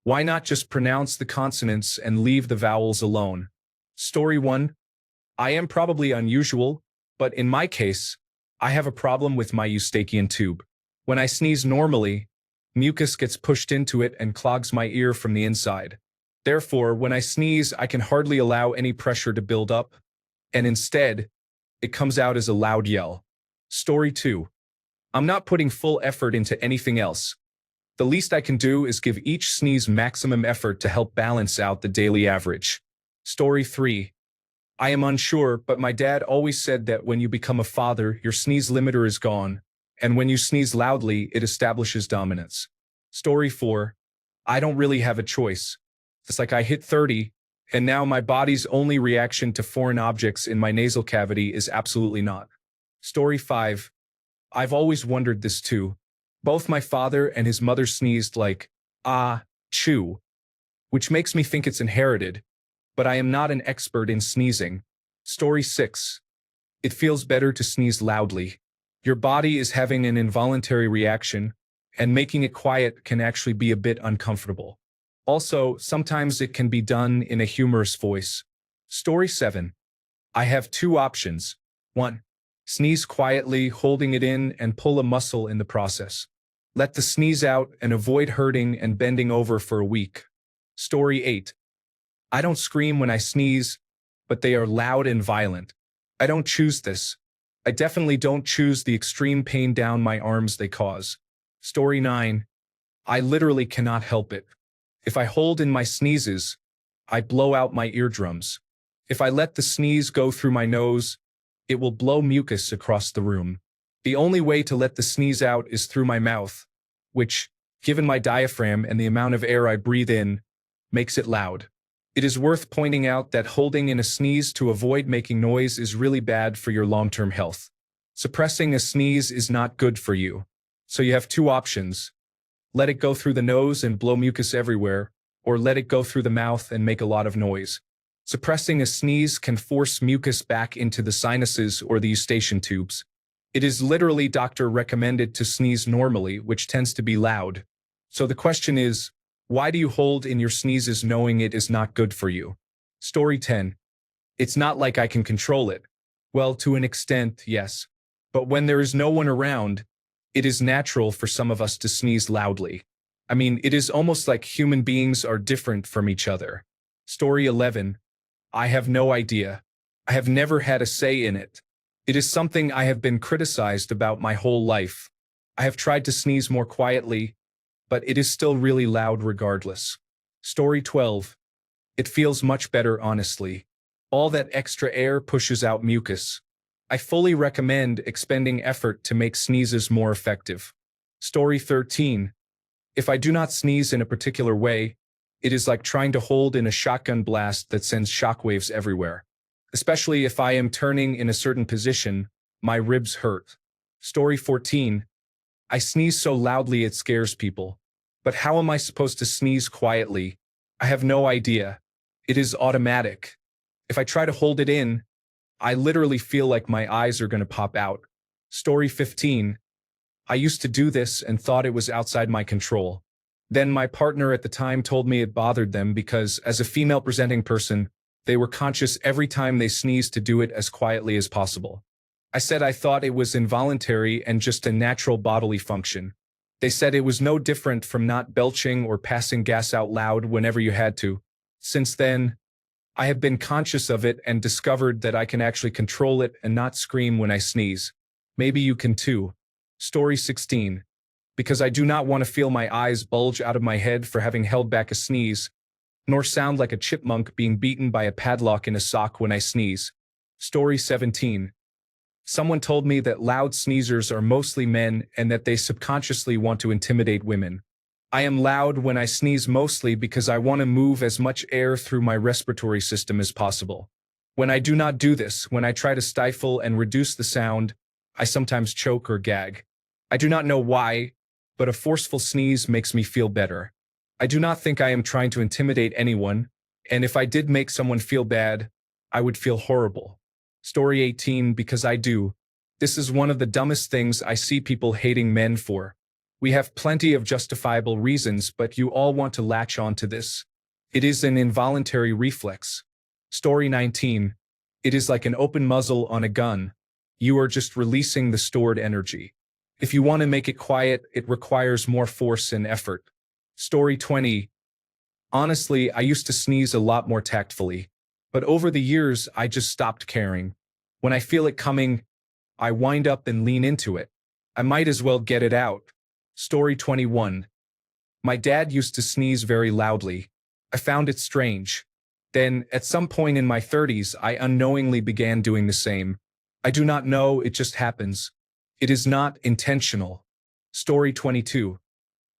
Why not just pronounce the consonants and leave the vowels alone? Story 1. I am probably unusual, but in my case, I have a problem with my eustachian tube. When I sneeze normally, mucus gets pushed into it and clogs my ear from the inside. Therefore, when I sneeze, I can hardly allow any pressure to build up, and instead, it comes out as a loud yell. Story 2. I'm not putting full effort into anything else. The least I can do is give each sneeze maximum effort to help balance out the daily average. Story 3. I am unsure, but my dad always said that when you become a father, your sneeze limiter is gone, and when you sneeze loudly, it establishes dominance. Story 4. I don't really have a choice. It's like I hit 30, and now my body's only reaction to foreign objects in my nasal cavity is absolutely not. Story 5. I've always wondered this too. Both my father and his mother sneezed like, ah, chew, which makes me think it's inherited, but I am not an expert in sneezing. Story 6. It feels better to sneeze loudly. Your body is having an involuntary reaction, and making it quiet can actually be a bit uncomfortable. Also, sometimes it can be done in a humorous voice. Story 7. I have two options. 1. Sneeze quietly, holding it in, and pull a muscle in the process. Let the sneeze out and avoid hurting and bending over for a week. Story 8. I don't scream when I sneeze, but they are loud and violent. I don't choose this. I definitely don't choose the extreme pain down my arms they cause. Story 9. I literally cannot help it. If I hold in my sneezes, I blow out my eardrums. If I let the sneeze go through my nose, it will blow mucus across the room. The only way to let the sneeze out is through my mouth, which, given my diaphragm and the amount of air I breathe in, makes it loud. It is worth pointing out that holding in a sneeze to avoid making noise is really bad for your long-term health. Suppressing a sneeze is not good for you. So you have two options. Let it go through the nose and blow mucus everywhere, or let it go through the mouth and make a lot of noise. Suppressing a sneeze can force mucus back into the sinuses or the eustachian tubes. It is literally doctor recommended to sneeze normally, which tends to be loud. So the question is, why do you hold in your sneezes knowing it is not good for you? Story 10. It's not like I can control it. Well, to an extent, yes. But when there is no one around, it is natural for some of us to sneeze loudly. I mean, it is almost like human beings are different from each other. Story 11. I have no idea. I have never had a say in it. It is something I have been criticized about my whole life. I have tried to sneeze more quietly, but it is still really loud regardless. Story 12. It feels much better, honestly. All that extra air pushes out mucus. I fully recommend expending effort to make sneezes more effective. Story 13. If I do not sneeze in a particular way, it is like trying to hold in a shotgun blast that sends shockwaves everywhere. Especially if I am turning in a certain position, my ribs hurt. Story 14. I sneeze so loudly it scares people. But how am I supposed to sneeze quietly? I have no idea. It is automatic. If I try to hold it in, I literally feel like my eyes are going to pop out. Story 15. I used to do this and thought it was outside my control. Then my partner at the time told me it bothered them because, as a female presenting person, they were conscious every time they sneezed to do it as quietly as possible. I said I thought it was involuntary and just a natural bodily function. They said it was no different from not belching or passing gas out loud whenever you had to. Since then, I have been conscious of it and discovered that I can actually control it and not scream when I sneeze. Maybe you can too. Story 16. Because I do not want to feel my eyes bulge out of my head for having held back a sneeze, nor sound like a chipmunk being beaten by a padlock in a sock when I sneeze. Story 17. Someone told me that loud sneezers are mostly men and that they subconsciously want to intimidate women. I am loud when I sneeze mostly because I want to move as much air through my respiratory system as possible. When I do not do this, when I try to stifle and reduce the sound, I sometimes choke or gag. I do not know why, but a forceful sneeze makes me feel better. I do not think I am trying to intimidate anyone, and if I did make someone feel bad, I would feel horrible. Story 18. Because I do. This is one of the dumbest things I see people hating men for. We have plenty of justifiable reasons, but you all want to latch on to this. It is an involuntary reflex. Story 19. It is like an open muzzle on a gun. You are just releasing the stored energy. If you want to make it quiet, it requires more force and effort. Story 20. Honestly, I used to sneeze a lot more tactfully, but over the years, I just stopped caring. When I feel it coming, I wind up and lean into it. I might as well get it out. Story 21. My dad used to sneeze very loudly. I found it strange. Then, at some point in my 30s, I unknowingly began doing the same. I do not know, it just happens. It is not intentional. Story 22.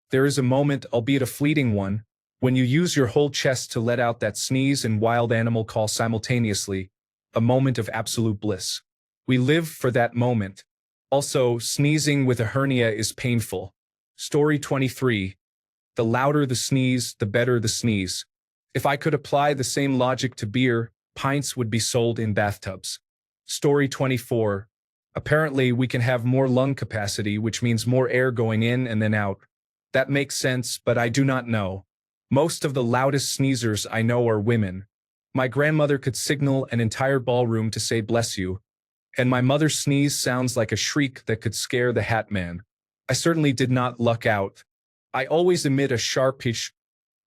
There is a moment, albeit a fleeting one, when you use your whole chest to let out that sneeze and wild animal call simultaneously, a moment of absolute bliss. We live for that moment. Also, sneezing with a hernia is painful. Story 23. The louder the sneeze, the better the sneeze. If I could apply the same logic to beer, pints would be sold in bathtubs. Story 24. Apparently, we can have more lung capacity, which means more air going in and then out. That makes sense, but I do not know. Most of the loudest sneezers I know are women. My grandmother could signal an entire ballroom to say bless you, and my mother's sneeze sounds like a shriek that could scare the hat man. I certainly did not luck out. I always emit a sharp pitch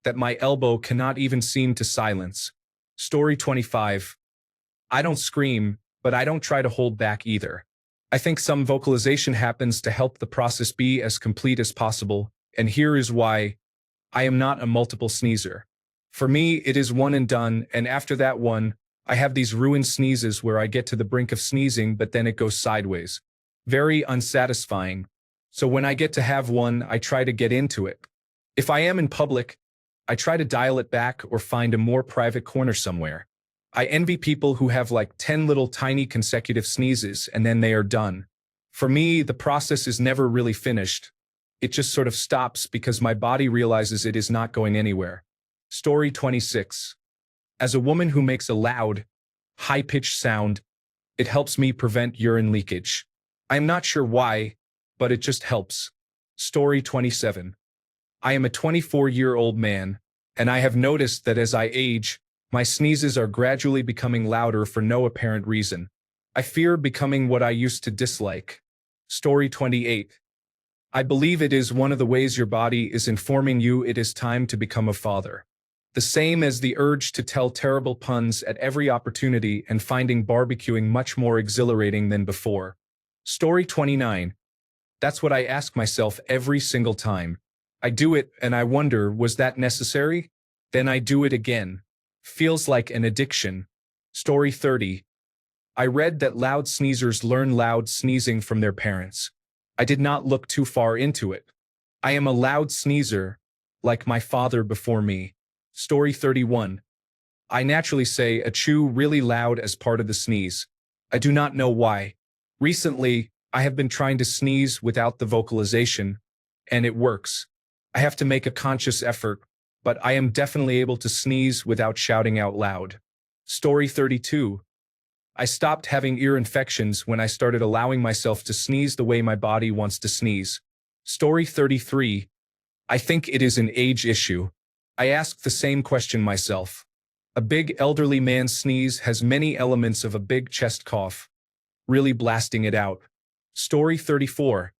that my elbow cannot even seem to silence. Story 25. I don't scream, but I don't try to hold back either. I think some vocalization happens to help the process be as complete as possible, and here is why. I am not a multiple sneezer. For me, it is one and done, and after that one, I have these ruined sneezes where I get to the brink of sneezing, but then it goes sideways. Very unsatisfying. So when I get to have one, I try to get into it. If I am in public, I try to dial it back or find a more private corner somewhere. I envy people who have like 10 little tiny consecutive sneezes and then they are done. For me, the process is never really finished. It just sort of stops because my body realizes it is not going anywhere. Story 26. As a woman who makes a loud, high-pitched sound, it helps me prevent urine leakage. I am not sure why, but it just helps. Story 27. I am a 24-year-old man, and I have noticed that as I age, my sneezes are gradually becoming louder for no apparent reason. I fear becoming what I used to dislike. Story 28. I believe it is one of the ways your body is informing you it is time to become a father. The same as the urge to tell terrible puns at every opportunity and finding barbecuing much more exhilarating than before. Story 29. That's what I ask myself every single time. I do it and I wonder, was that necessary? Then I do it again. Feels like an addiction. Story 30. I read that loud sneezers learn loud sneezing from their parents. I did not look too far into it. I am a loud sneezer, like my father before me. Story 31. I naturally say achoo really loud as part of the sneeze. I do not know why. Recently, I have been trying to sneeze without the vocalization, and it works. I have to make a conscious effort, but I am definitely able to sneeze without shouting out loud. Story 32. I stopped having ear infections when I started allowing myself to sneeze the way my body wants to sneeze. Story 33. I think it is an age issue. I ask the same question myself. A big elderly man's sneeze has many elements of a big chest cough. Really blasting it out. Story 34.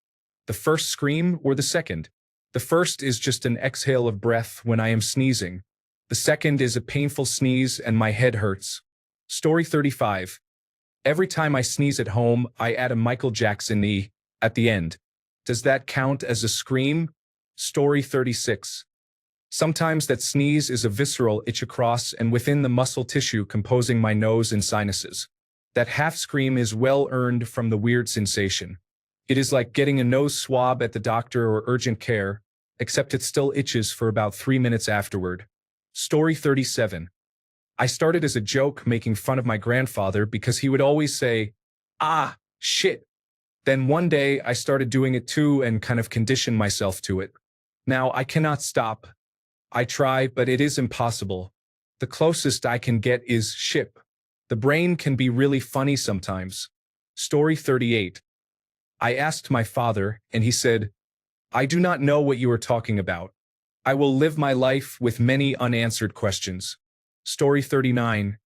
The first scream or the second? The first is just an exhale of breath when I am sneezing. The second is a painful sneeze and my head hurts. Story 35. Every time I sneeze at home, I add a Michael Jackson at the end. Does that count as a scream? Story 36. Sometimes that sneeze is a visceral itch across and within the muscle tissue composing my nose and sinuses. That half scream is well earned from the weird sensation. It is like getting a nose swab at the doctor or urgent care, except it still itches for about 3 minutes afterward. Story 37. I started as a joke making fun of my grandfather because he would always say, "Ah, shit." Then one day I started doing it too and kind of conditioned myself to it. Now I cannot stop. I try, but it is impossible. The closest I can get is ship. The brain can be really funny sometimes. Story 38. I asked my father, and he said, I do not know what you are talking about. I will live my life with many unanswered questions. Story 39.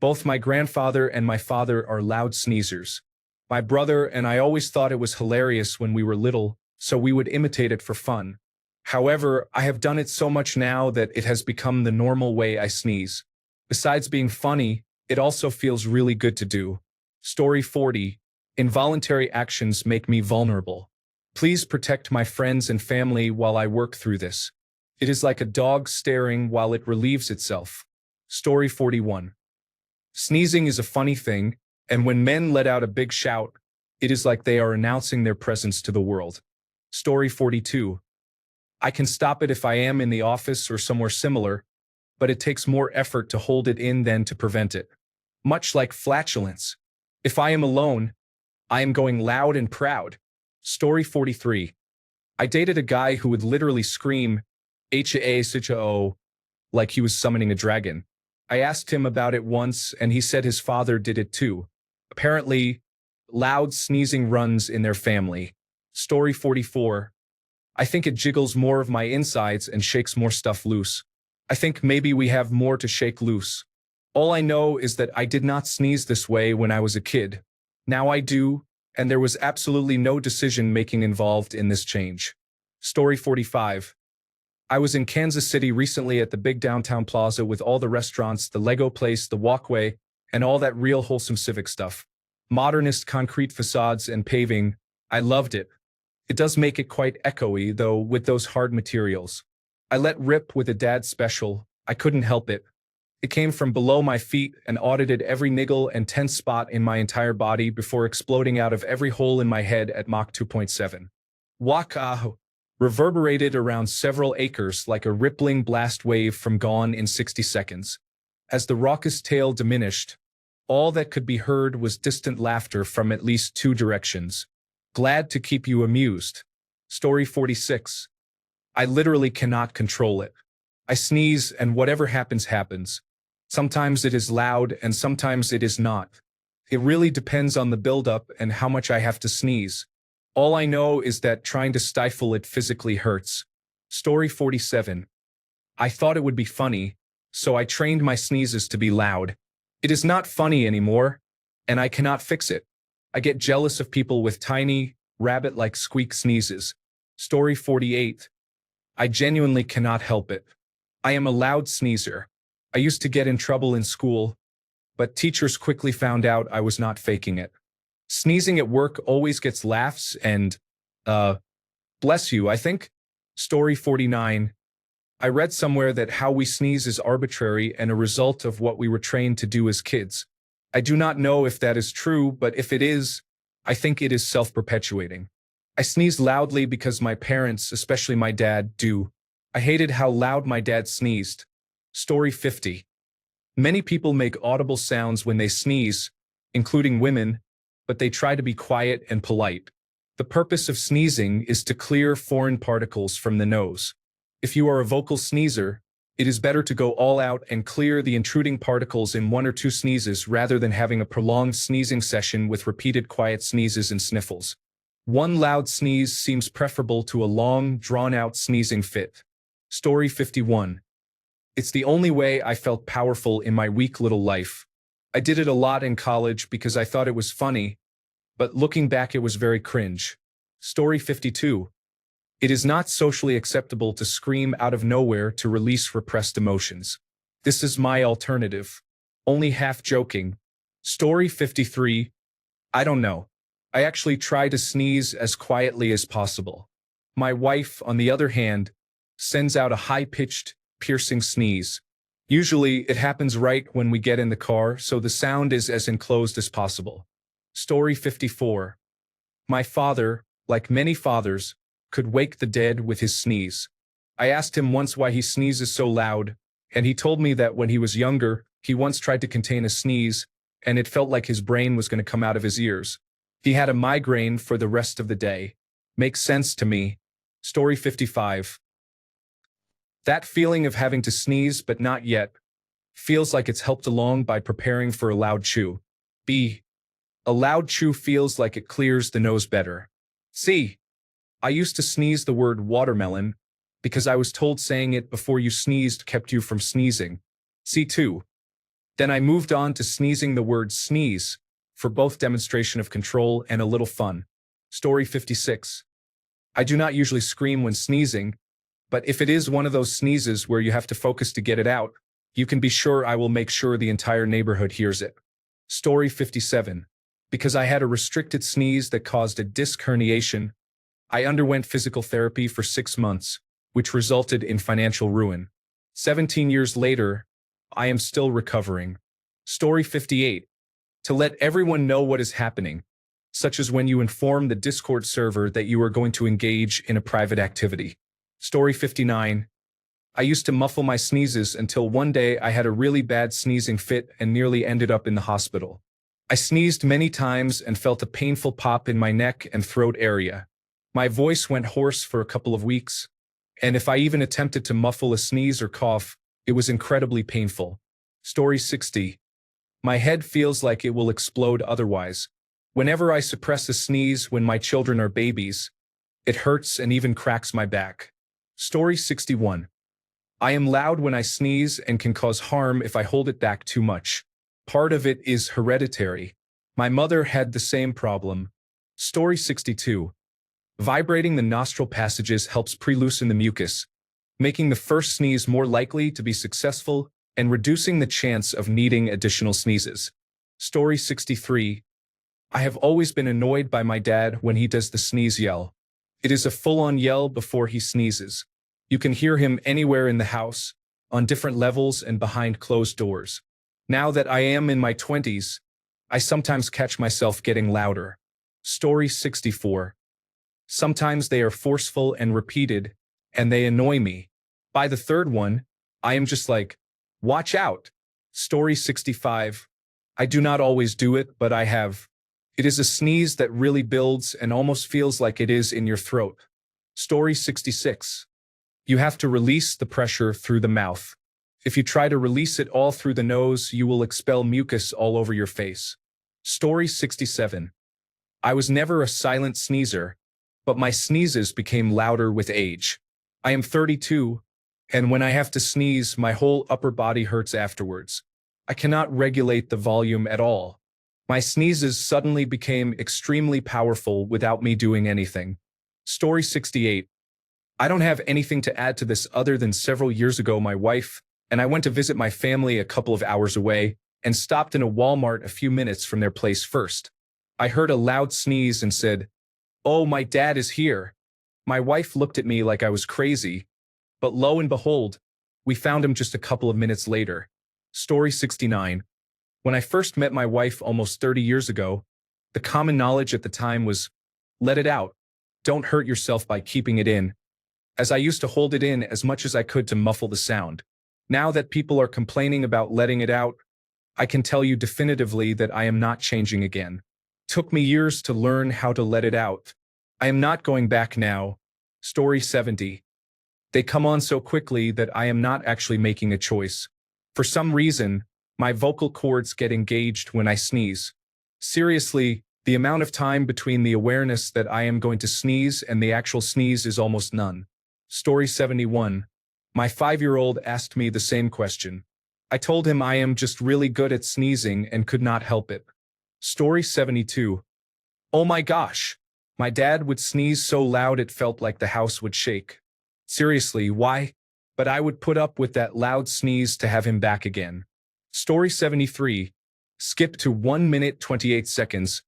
Both my grandfather and my father are loud sneezers. My brother and I always thought it was hilarious when we were little, so we would imitate it for fun. However, I have done it so much now that it has become the normal way I sneeze. Besides being funny, it also feels really good to do. Story 40. Involuntary actions make me vulnerable. Please protect my friends and family while I work through this. It is like a dog staring while it relieves itself. Story 41. Sneezing is a funny thing, and when men let out a big shout, it is like they are announcing their presence to the world. Story 42. I can stop it if I am in the office or somewhere similar, but it takes more effort to hold it in than to prevent it. Much like flatulence. If I am alone, I am going loud and proud. Story 43. I dated a guy who would literally scream, H-A-S-H-O, like he was summoning a dragon. I asked him about it once, and he said his father did it too. Apparently, loud sneezing runs in their family. Story 44. I think it jiggles more of my insides and shakes more stuff loose. I think maybe we have more to shake loose. All I know is that I did not sneeze this way when I was a kid. Now I do, and there was absolutely no decision-making involved in this change. Story 45. I was in Kansas City recently at the big downtown plaza with all the restaurants, the Lego place, the walkway, and all that real wholesome civic stuff. Modernist concrete facades and paving. I loved it. It does make it quite echoey, though, with those hard materials. I let rip with a dad special. I couldn't help it. It came from below my feet and audited every niggle and tense spot in my entire body before exploding out of every hole in my head at Mach 2.7. Waka reverberated around several acres like a rippling blast wave from Gone in 60 Seconds. As the raucous tale diminished, all that could be heard was distant laughter from at least two directions. Glad to keep you amused. Story 46. I literally cannot control it. I sneeze and whatever happens, happens. Sometimes it is loud and sometimes it is not. It really depends on the buildup and how much I have to sneeze. All I know is that trying to stifle it physically hurts. Story 47. I thought it would be funny, so I trained my sneezes to be loud. It is not funny anymore, and I cannot fix it. I get jealous of people with tiny, rabbit-like squeak sneezes. Story 48. I genuinely cannot help it. I am a loud sneezer. I used to get in trouble in school, but teachers quickly found out I was not faking it. Sneezing at work always gets laughs and, bless you, I think. Story 49. I read somewhere that how we sneeze is arbitrary and a result of what we were trained to do as kids. I do not know if that is true, but if it is, I think it is self-perpetuating. I sneeze loudly because my parents, especially my dad, do. I hated how loud my dad sneezed. Story 50. Many people make audible sounds when they sneeze, including women, but they try to be quiet and polite. The purpose of sneezing is to clear foreign particles from the nose. If you are a vocal sneezer, it is better to go all out and clear the intruding particles in one or two sneezes rather than having a prolonged sneezing session with repeated quiet sneezes and sniffles. One loud sneeze seems preferable to a long, drawn-out sneezing fit. Story 51. It's the only way I felt powerful in my weak little life. I did it a lot in college because I thought it was funny, but looking back it was very cringe. Story 52. It is not socially acceptable to scream out of nowhere to release repressed emotions. This is my alternative. Only half joking. Story 53. I don't know. I actually try to sneeze as quietly as possible. My wife, on the other hand, sends out a high-pitched, piercing sneeze. Usually, it happens right when we get in the car, so the sound is as enclosed as possible. Story 54. My father, like many fathers, could wake the dead with his sneeze. I asked him once why he sneezes so loud, and he told me that when he was younger, he once tried to contain a sneeze, and it felt like his brain was going to come out of his ears. He had a migraine for the rest of the day. Makes sense to me. Story 55. That feeling of having to sneeze but not yet feels like it's helped along by preparing for a loud chew. B. A loud chew feels like it clears the nose better. C. I used to sneeze the word watermelon because I was told saying it before you sneezed kept you from sneezing. C2. Then I moved on to sneezing the word sneeze for both demonstration of control and a little fun. Story 56. I do not usually scream when sneezing, but if it is one of those sneezes where you have to focus to get it out, you can be sure I will make sure the entire neighborhood hears it. Story 57. Because I had a restricted sneeze that caused a disc herniation, I underwent physical therapy for 6 months, which resulted in financial ruin. 17 years later, I am still recovering. Story 58. To let everyone know what is happening, such as when you inform the Discord server that you are going to engage in a private activity. Story 59. I used to muffle my sneezes until one day I had a really bad sneezing fit and nearly ended up in the hospital. I sneezed many times and felt a painful pop in my neck and throat area. My voice went hoarse for a couple of weeks, and if I even attempted to muffle a sneeze or cough, it was incredibly painful. Story 60. My head feels like it will explode otherwise. Whenever I suppress a sneeze when my children are babies, it hurts and even cracks my back. Story 61. I am loud when I sneeze and can cause harm if I hold it back too much. Part of it is hereditary. My mother had the same problem. Story 62. Vibrating the nostril passages helps pre-loosen the mucus, making the first sneeze more likely to be successful and reducing the chance of needing additional sneezes. Story 63. I have always been annoyed by my dad when he does the sneeze yell. It is a full-on yell before he sneezes. You can hear him anywhere in the house, on different levels and behind closed doors. Now that I am in my 20s, I sometimes catch myself getting louder. Story 64. Sometimes they are forceful and repeated, and they annoy me. By the third one, I am just like, watch out. Story 65. I do not always do it, but I have. It is a sneeze that really builds and almost feels like it is in your throat. Story 66. You have to release the pressure through the mouth. If you try to release it all through the nose, you will expel mucus all over your face. Story 67. I was never a silent sneezer, but my sneezes became louder with age. I am 32, and when I have to sneeze, my whole upper body hurts afterwards. I cannot regulate the volume at all. My sneezes suddenly became extremely powerful without me doing anything. Story 68. I don't have anything to add to this other than several years ago my wife and I went to visit my family a couple of hours away and stopped in a Walmart a few minutes from their place first. I heard a loud sneeze and said, "Oh, my dad is here." My wife looked at me like I was crazy, but lo and behold, we found him just a couple of minutes later. Story 69. When I first met my wife almost 30 years ago, the common knowledge at the time was, let it out. Don't hurt yourself by keeping it in. As I used to hold it in as much as I could to muffle the sound. Now that people are complaining about letting it out, I can tell you definitively that I am not changing again. Took me years to learn how to let it out. I am not going back now. Story 70. They come on so quickly that I am not actually making a choice. For some reason, my vocal cords get engaged when I sneeze. Seriously, the amount of time between the awareness that I am going to sneeze and the actual sneeze is almost none. Story 71. My 5-year-old asked me the same question. I told him I am just really good at sneezing and could not help it. Story 72. Oh my gosh. My dad would sneeze so loud it felt like the house would shake. Seriously, why? But I would put up with that loud sneeze to have him back again. Story 73. Skip to 1 minute 28 seconds.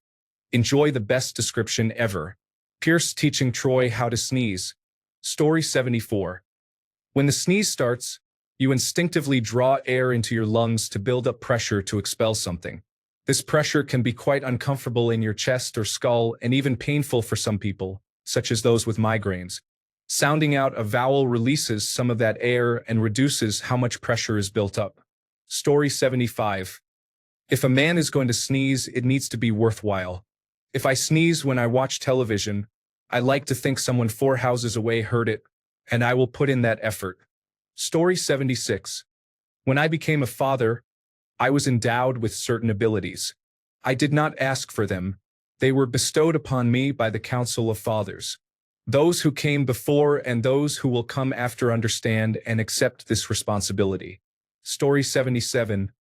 Enjoy the best description ever. Pierce teaching Troy how to sneeze. Story 74. When the sneeze starts, you instinctively draw air into your lungs to build up pressure to expel something. This pressure can be quite uncomfortable in your chest or skull and even painful for some people, such as those with migraines. Sounding out a vowel releases some of that air and reduces how much pressure is built up. Story 75. If a man is going to sneeze, it needs to be worthwhile. If I sneeze when I watch television, I like to think someone 4 houses away heard it, and I will put in that effort. Story 76. When I became a father, I was endowed with certain abilities. I did not ask for them. They were bestowed upon me by the Council of Fathers. Those who came before and those who will come after understand and accept this responsibility. Story 77.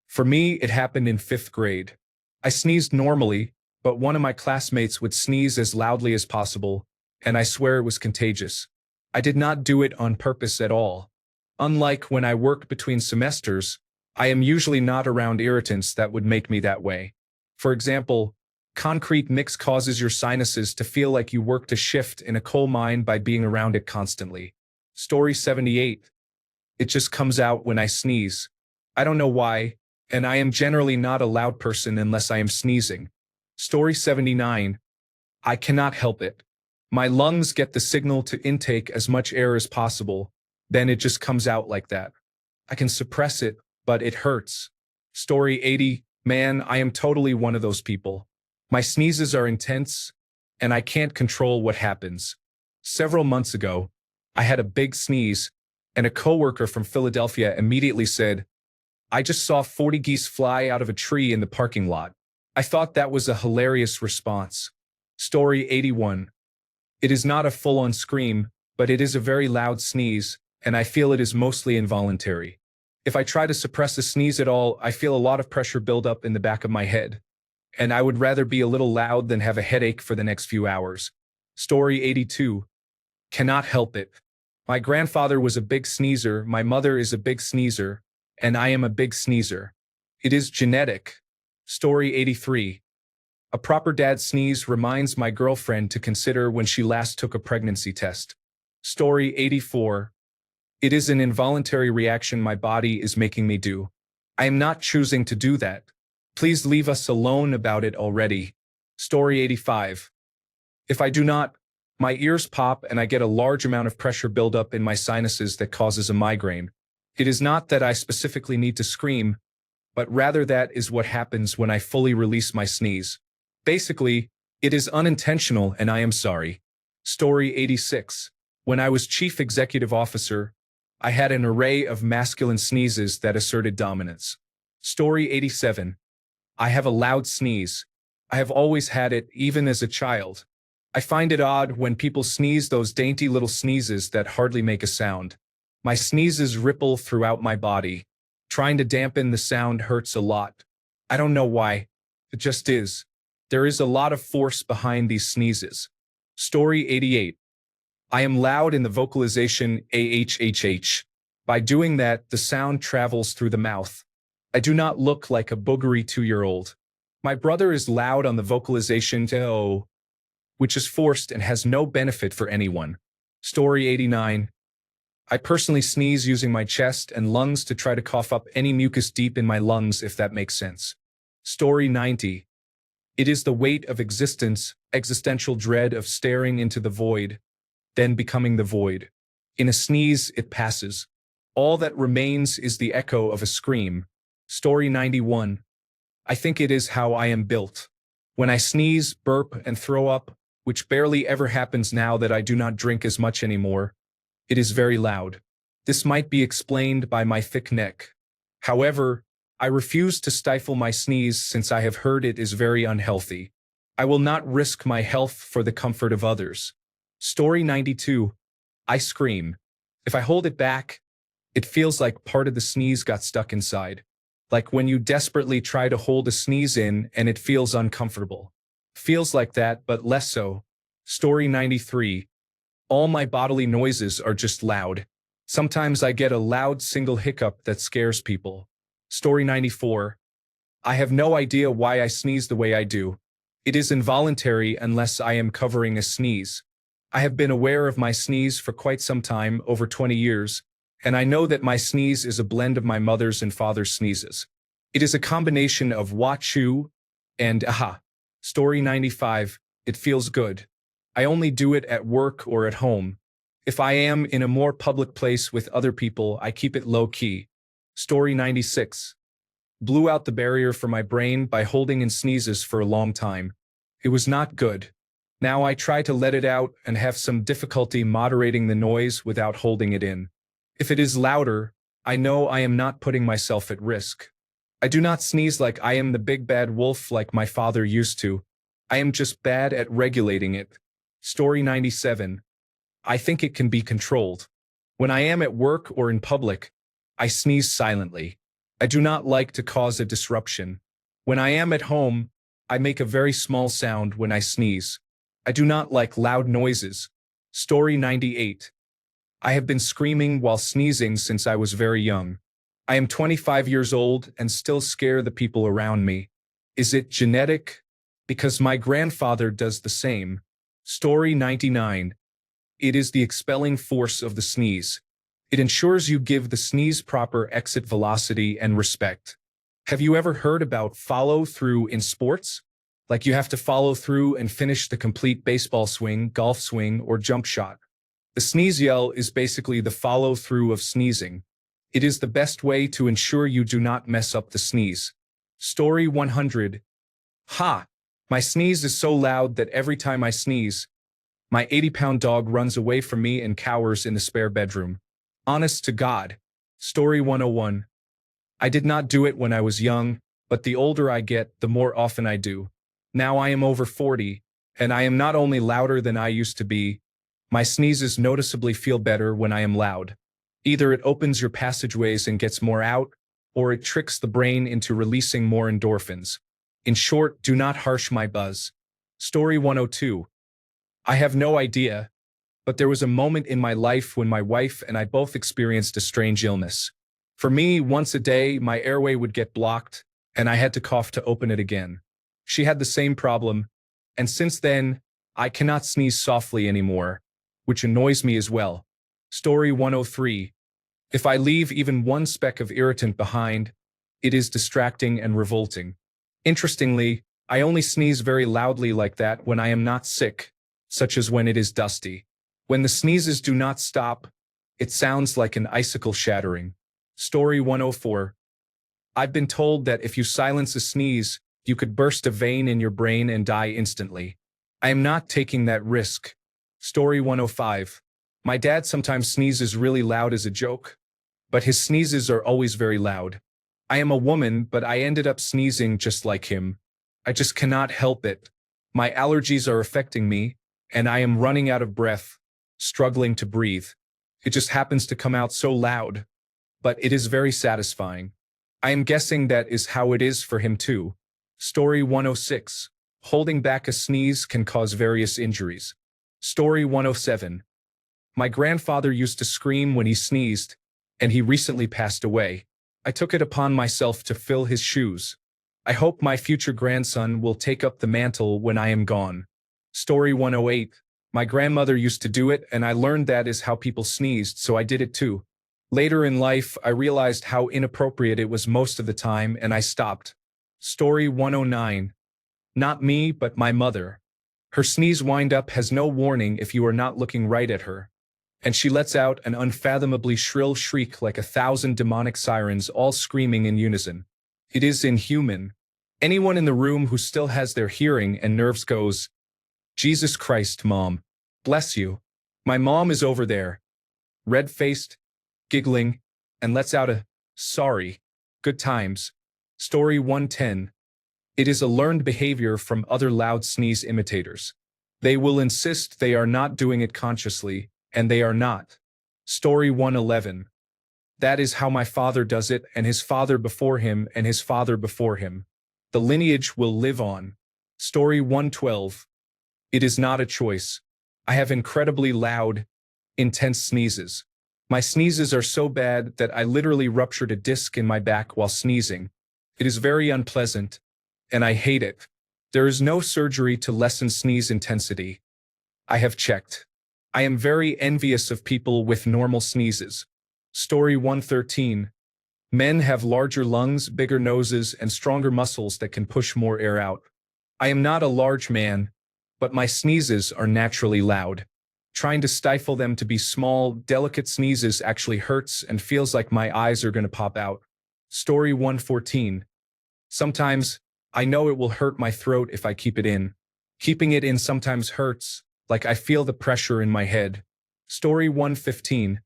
For me, it happened in 5th grade. I sneezed normally, but one of my classmates would sneeze as loudly as possible, and I swear it was contagious. I did not do it on purpose at all. Unlike when I worked between semesters, I am usually not around irritants that would make me that way. For example, concrete mix causes your sinuses to feel like you worked a shift in a coal mine by being around it constantly. Story 78. It just comes out when I sneeze. I don't know why, and I am generally not a loud person unless I am sneezing. Story 79. I cannot help it. My lungs get the signal to intake as much air as possible, then it just comes out like that. I can suppress it, but it hurts. Story 80. Man, I am totally one of those people. My sneezes are intense, and I can't control what happens. Several months ago, I had a big sneeze, and a coworker from Philadelphia immediately said, "I just saw 40 geese fly out of a tree in the parking lot." I thought that was a hilarious response. Story 81. It is not a full-on scream, but it is a very loud sneeze, and I feel it is mostly involuntary. If I try to suppress a sneeze at all, I feel a lot of pressure build up in the back of my head, and I would rather be a little loud than have a headache for the next few hours. Story 82. Cannot help it. My grandfather was a big sneezer, my mother is a big sneezer, and I am a big sneezer. It is genetic. Story 83. A proper dad sneeze reminds my girlfriend to consider when she last took a pregnancy test. Story 84. It is an involuntary reaction my body is making me do. I am not choosing to do that. Please leave us alone about it already. Story 85. If I do not, my ears pop and I get a large amount of pressure buildup in my sinuses that causes a migraine. It is not that I specifically need to scream, but rather that is what happens when I fully release my sneeze. Basically, it is unintentional and I am sorry. Story 86. When I was chief executive officer, I had an array of masculine sneezes that asserted dominance. Story 87. I have a loud sneeze. I have always had it, even as a child. I find it odd when people sneeze those dainty little sneezes that hardly make a sound. My sneezes ripple throughout my body. Trying to dampen the sound hurts a lot. I don't know why. It just is. There is a lot of force behind these sneezes. Story 88. I am loud in the vocalization ahhh. By doing that, the sound travels through the mouth. I do not look like a boogery 2-year-old. My brother is loud on the vocalization oh, which is forced and has no benefit for anyone. Story 89. I personally sneeze using my chest and lungs to try to cough up any mucus deep in my lungs, if that makes sense. Story 90. It is the weight of existence, existential dread of staring into the void, then becoming the void. In a sneeze, it passes. All that remains is the echo of a scream. Story 91. I think it is how I am built. When I sneeze, burp, and throw up, which barely ever happens now that I do not drink as much anymore, it is very loud. This might be explained by my thick neck. However, I refuse to stifle my sneeze since I have heard it is very unhealthy. I will not risk my health for the comfort of others. Story 92. I scream. If I hold it back, it feels like part of the sneeze got stuck inside. Like when you desperately try to hold a sneeze in and it feels uncomfortable. Feels like that, but less so. Story 93. All my bodily noises are just loud. Sometimes I get a loud single hiccup that scares people. Story 94. I have no idea why I sneeze the way I do. It is involuntary unless I am covering a sneeze. I have been aware of my sneeze for quite some time, over 20 years, and I know that my sneeze is a blend of my mother's and father's sneezes. It is a combination of wah-choo and aha. Story 95. It feels good. I only do it at work or at home. If I am in a more public place with other people, I keep it low-key. Story 96. Blew out the barrier for my brain by holding in sneezes for a long time. It was not good. Now I try to let it out and have some difficulty moderating the noise without holding it in. If it is louder, I know I am not putting myself at risk. I do not sneeze like I am the big bad wolf like my father used to. I am just bad at regulating it. Story 97. I think it can be controlled. When I am at work or in public, I sneeze silently. I do not like to cause a disruption. When I am at home, I make a very small sound when I sneeze. I do not like loud noises. Story 98. I have been screaming while sneezing since I was very young. I am 25 years old and still scare the people around me. Is it genetic? Because my grandfather does the same. Story 99. It is the expelling force of the sneeze. It ensures you give the sneeze proper exit velocity and respect. Have you ever heard about follow-through in sports? Like you have to follow through and finish the complete baseball swing, golf swing, or jump shot. The sneeze yell is basically the follow-through of sneezing. It is the best way to ensure you do not mess up the sneeze. Story 100. Ha! My sneeze is so loud that every time I sneeze, my 80-pound dog runs away from me and cowers in the spare bedroom. Honest to God. Story 101. I did not do it when I was young, but the older I get, the more often I do. Now I am over 40, and I am not only louder than I used to be, my sneezes noticeably feel better when I am loud. Either it opens your passageways and gets more out, or it tricks the brain into releasing more endorphins. In short, do not harsh my buzz. Story 102. I have no idea, but there was a moment in my life when my wife and I both experienced a strange illness. For me, once a day, my airway would get blocked, and I had to cough to open it again. She had the same problem, and since then, I cannot sneeze softly anymore, which annoys me as well. Story 103. If I leave even one speck of irritant behind, it is distracting and revolting. Interestingly, I only sneeze very loudly like that when I am not sick, such as when it is dusty. When the sneezes do not stop, it sounds like an icicle shattering. Story 104. I've been told that if you silence a sneeze, you could burst a vein in your brain and die instantly. I am not taking that risk. Story 105. My dad sometimes sneezes really loud as a joke, but his sneezes are always very loud. I am a woman, but I ended up sneezing just like him. I just cannot help it. My allergies are affecting me, and I am running out of breath, struggling to breathe. It just happens to come out so loud, but it is very satisfying. I am guessing that is how it is for him too. Story 106. Holding back a sneeze can cause various injuries. Story 107. My grandfather used to scream when he sneezed, and he recently passed away. I took it upon myself to fill his shoes. I hope my future grandson will take up the mantle when I am gone. Story 108. My grandmother used to do it, and I learned that is how people sneezed, so I did it too. Later in life, I realized how inappropriate it was most of the time, and I stopped. Story 109. Not me, but my mother. Her sneeze wind-up has no warning if you are not looking right at her, and she lets out an unfathomably shrill shriek like 1,000 demonic sirens all screaming in unison. It is inhuman. Anyone in the room who still has their hearing and nerves goes, Jesus Christ, Mom. Bless you. My mom is over there, red-faced, giggling, and lets out a, sorry. Good times. Story 110. It is a learned behavior from other loud sneeze imitators. They will insist they are not doing it consciously, and they are not. Story 111. That is how my father does it, and his father before him, and his father before him. The lineage will live on. Story 112. It is not a choice. I have incredibly loud, intense sneezes. My sneezes are so bad that I literally ruptured a disc in my back while sneezing. It is very unpleasant, and I hate it. There is no surgery to lessen sneeze intensity. I have checked. I am very envious of people with normal sneezes. Story 113. Men have larger lungs, bigger noses, and stronger muscles that can push more air out. I am not a large man, but my sneezes are naturally loud. Trying to stifle them to be small, delicate sneezes actually hurts and feels like my eyes are going to pop out. Story 114. Sometimes, I know it will hurt my throat if I keep it in. Keeping it in sometimes hurts, like I feel the pressure in my head. Story 115.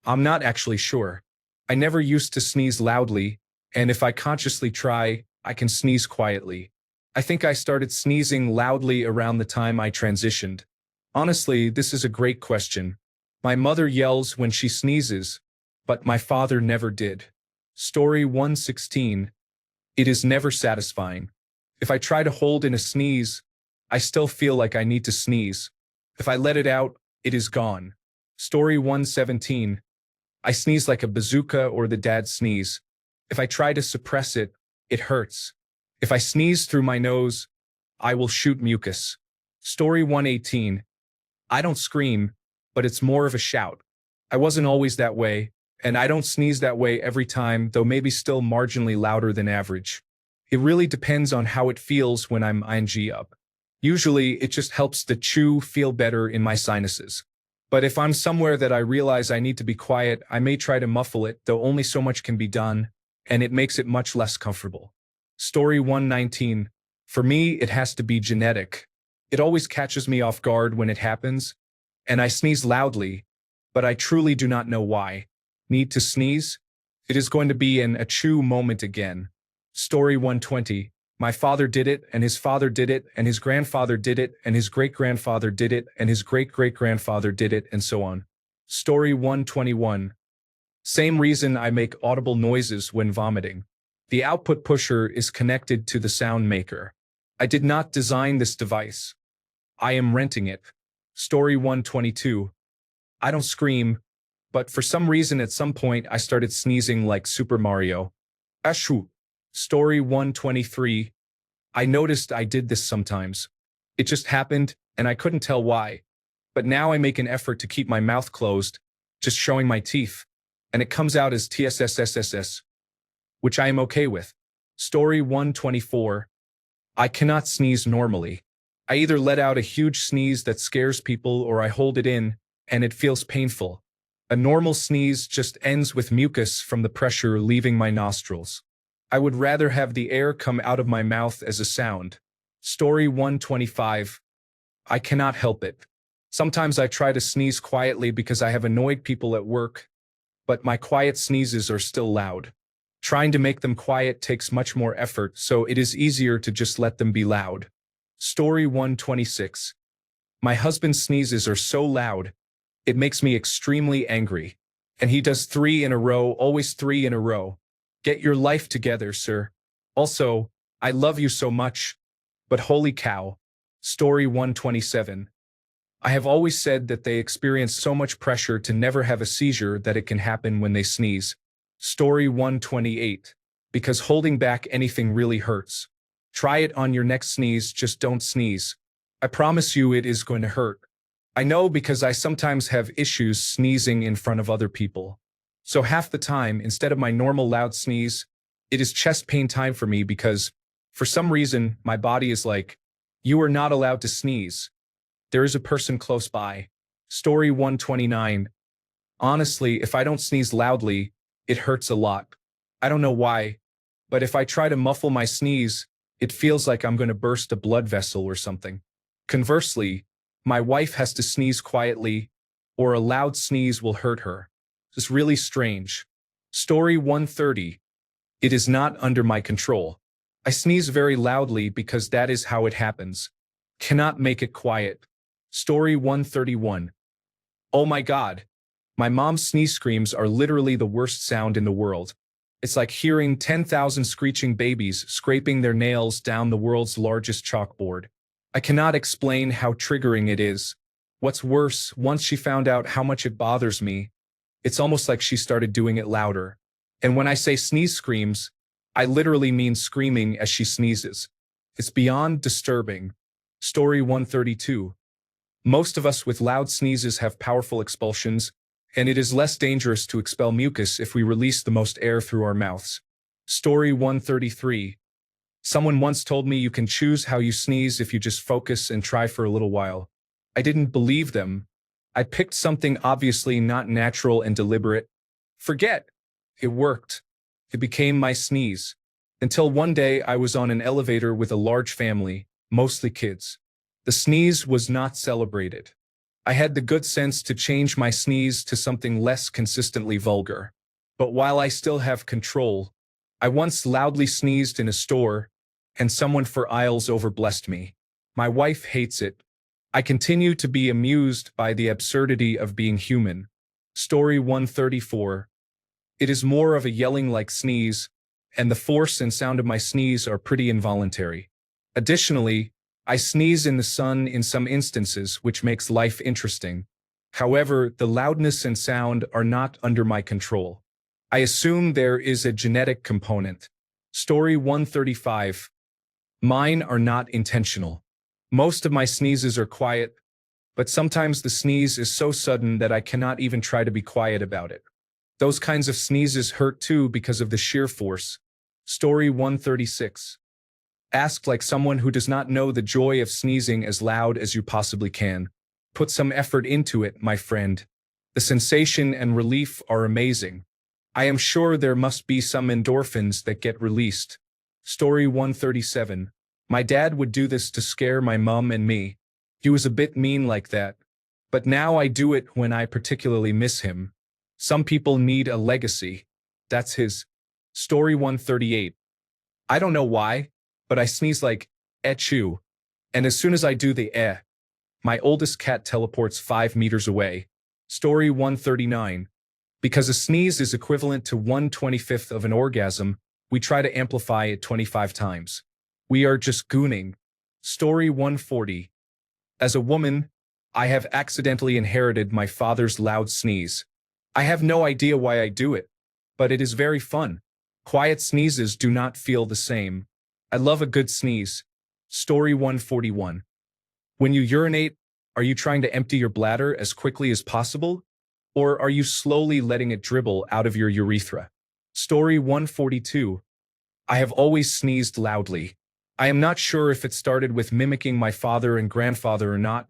I'm not actually sure. I never used to sneeze loudly, and if I consciously try, I can sneeze quietly. I think I started sneezing loudly around the time I transitioned. Honestly, this is a great question. My mother yells when she sneezes, but my father never did. Story 116. It is never satisfying. If I try to hold in a sneeze, I still feel like I need to sneeze. If I let it out, it is gone. Story 117. I sneeze like a bazooka or the dad sneeze. If I try to suppress it, it hurts. If I sneeze through my nose, I will shoot mucus. Story 118. I don't scream, but it's more of a shout. I wasn't always that way, and I don't sneeze that way every time, though maybe still marginally louder than average. It really depends on how it feels when I'm ing up. Usually, it just helps the chew feel better in my sinuses. But if I'm somewhere that I realize I need to be quiet, I may try to muffle it, though only so much can be done, and it makes it much less comfortable. Story 119. For me, it has to be genetic. It always catches me off guard when it happens, and I sneeze loudly, but I truly do not know why. Need to sneeze? It is going to be an achoo moment again. Story 120. My father did it, and his father did it, and his grandfather did it, and his great-grandfather did it, and his great-great-grandfather did it, and so on. Story 121. Same reason I make audible noises when vomiting. The output pusher is connected to the sound maker. I did not design this device. I am renting it. Story 122. I don't scream, but for some reason at some point I started sneezing like Super Mario. Ashoo. Story 123. I noticed I did this sometimes. It just happened, and I couldn't tell why. But now I make an effort to keep my mouth closed, just showing my teeth, and it comes out as TSSSSS, which I am okay with. Story 124. I cannot sneeze normally. I either let out a huge sneeze that scares people or I hold it in, and it feels painful. A normal sneeze just ends with mucus from the pressure leaving my nostrils. I would rather have the air come out of my mouth as a sound. Story 125. I cannot help it. Sometimes I try to sneeze quietly because I have annoyed people at work, but my quiet sneezes are still loud. Trying to make them quiet takes much more effort, so it is easier to just let them be loud. Story 126. My husband's sneezes are so loud, it makes me extremely angry. And he does 3 in a row, always 3 in a row. Get your life together, sir. Also, I love you so much, but holy cow. Story 127. I have always said that they experience so much pressure to never have a seizure that it can happen when they sneeze. Story 128. Because holding back anything really hurts. Try it on your next sneeze, just don't sneeze. I promise you it is going to hurt. I know because I sometimes have issues sneezing in front of other people. So half the time, instead of my normal loud sneeze, it is chest pain time for me because, for some reason, my body is like, you are not allowed to sneeze. There is a person close by. Story 129. Honestly, if I don't sneeze loudly, it hurts a lot. I don't know why, but if I try to muffle my sneeze, it feels like I'm going to burst a blood vessel or something. Conversely, my wife has to sneeze quietly, or a loud sneeze will hurt her. It's really strange. Story 130. It is not under my control. I sneeze very loudly because that is how it happens. Cannot make it quiet. Story 131. Oh my God. My mom's sneeze screams are literally the worst sound in the world. It's like hearing 10,000 screeching babies scraping their nails down the world's largest chalkboard. I cannot explain how triggering it is. What's worse, once she found out how much it bothers me, it's almost like she started doing it louder. And when I say sneeze screams, I literally mean screaming as she sneezes. It's beyond disturbing. Story 132. Most of us with loud sneezes have powerful expulsions, and it is less dangerous to expel mucus if we release the most air through our mouths. Story 133. Someone once told me you can choose how you sneeze if you just focus and try for a little while. I didn't believe them. I picked something obviously not natural and deliberate. Forget. It worked. It became my sneeze. Until one day I was on an elevator with a large family, mostly kids. The sneeze was not celebrated. I had the good sense to change my sneeze to something less consistently vulgar. But while I still have control, I once loudly sneezed in a store, and someone for aisles over blessed me. My wife hates it, I continue to be amused by the absurdity of being human. Story 134. It is more of a yelling like sneeze, and the force and sound of my sneeze are pretty involuntary. Additionally, I sneeze in the sun in some instances, which makes life interesting. However, the loudness and sound are not under my control. I assume there is a genetic component. Story 135. Mine are not intentional. Most of my sneezes are quiet, but sometimes the sneeze is so sudden that I cannot even try to be quiet about it. Those kinds of sneezes hurt too because of the sheer force. Story 136. Ask like someone who does not know the joy of sneezing as loud as you possibly can. Put some effort into it, my friend. The sensation and relief are amazing. I am sure there must be some endorphins that get released. Story 137. My dad would do this to scare my mom and me. He was a bit mean like that. But now I do it when I particularly miss him. Some people need a legacy. That's his. Story 138. I don't know why, but I sneeze like, achoo. And as soon as I do the my oldest cat teleports 5 meters away. Story 139. Because a sneeze is equivalent to 1/25th of an orgasm, we try to amplify it 25 times. We are just gooning. Story 140. As a woman, I have accidentally inherited my father's loud sneeze. I have no idea why I do it, but it is very fun. Quiet sneezes do not feel the same. I love a good sneeze. Story 141. When you urinate, are you trying to empty your bladder as quickly as possible? Or are you slowly letting it dribble out of your urethra? Story 142. I have always sneezed loudly. I am not sure if it started with mimicking my father and grandfather or not,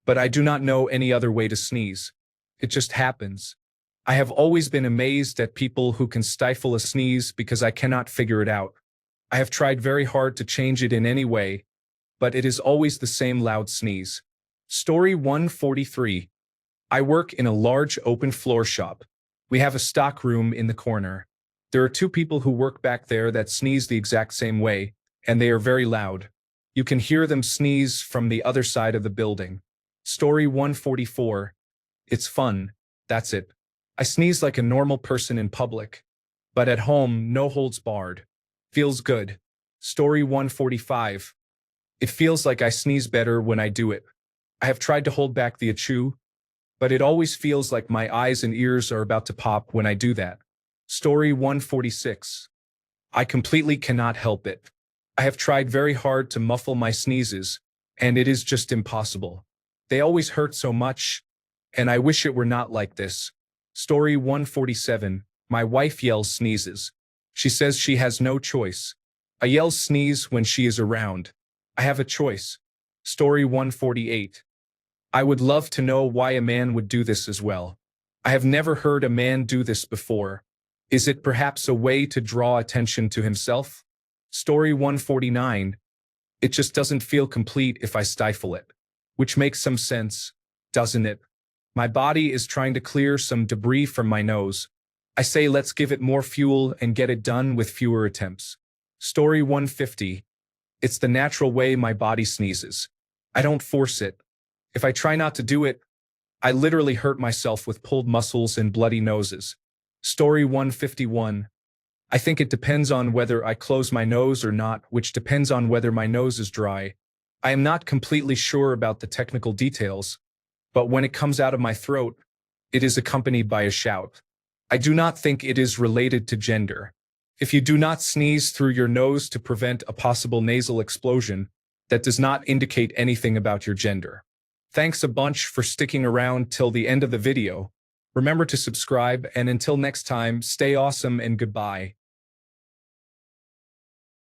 but I do not know any other way to sneeze. It just happens. I have always been amazed at people who can stifle a sneeze because I cannot figure it out. I have tried very hard to change it in any way, but it is always the same loud sneeze. Story 143. I work in a large open floor shop. We have a stock room in the corner. There are 2 people who work back there that sneeze the exact same way, and they are very loud. You can hear them sneeze from the other side of the building. Story 144. It's fun. That's it. I sneeze like a normal person in public. But at home, no holds barred. Feels good. Story 145. It feels like I sneeze better when I do it. I have tried to hold back the achoo, but it always feels like my eyes and ears are about to pop when I do that. Story 146. I completely cannot help it. I have tried very hard to muffle my sneezes, and it is just impossible. They always hurt so much, and I wish it were not like this. Story 147. My wife yells sneezes. She says she has no choice. I yell sneeze when she is around. I have a choice. Story 148. I would love to know why a man would do this as well. I have never heard a man do this before. Is it perhaps a way to draw attention to himself? Story 149. It just doesn't feel complete if I stifle it. Which makes some sense, doesn't it? My body is trying to clear some debris from my nose. I say let's give it more fuel and get it done with fewer attempts. Story 150. It's the natural way my body sneezes. I don't force it. If I try not to do it, I literally hurt myself with pulled muscles and bloody noses. Story 151. I think it depends on whether I close my nose or not, which depends on whether my nose is dry. I am not completely sure about the technical details, but when it comes out of my throat, it is accompanied by a shout. I do not think it is related to gender. If you do not sneeze through your nose to prevent a possible nasal explosion, that does not indicate anything about your gender. Thanks a bunch for sticking around till the end of the video. Remember to subscribe, and until next time, stay awesome and goodbye.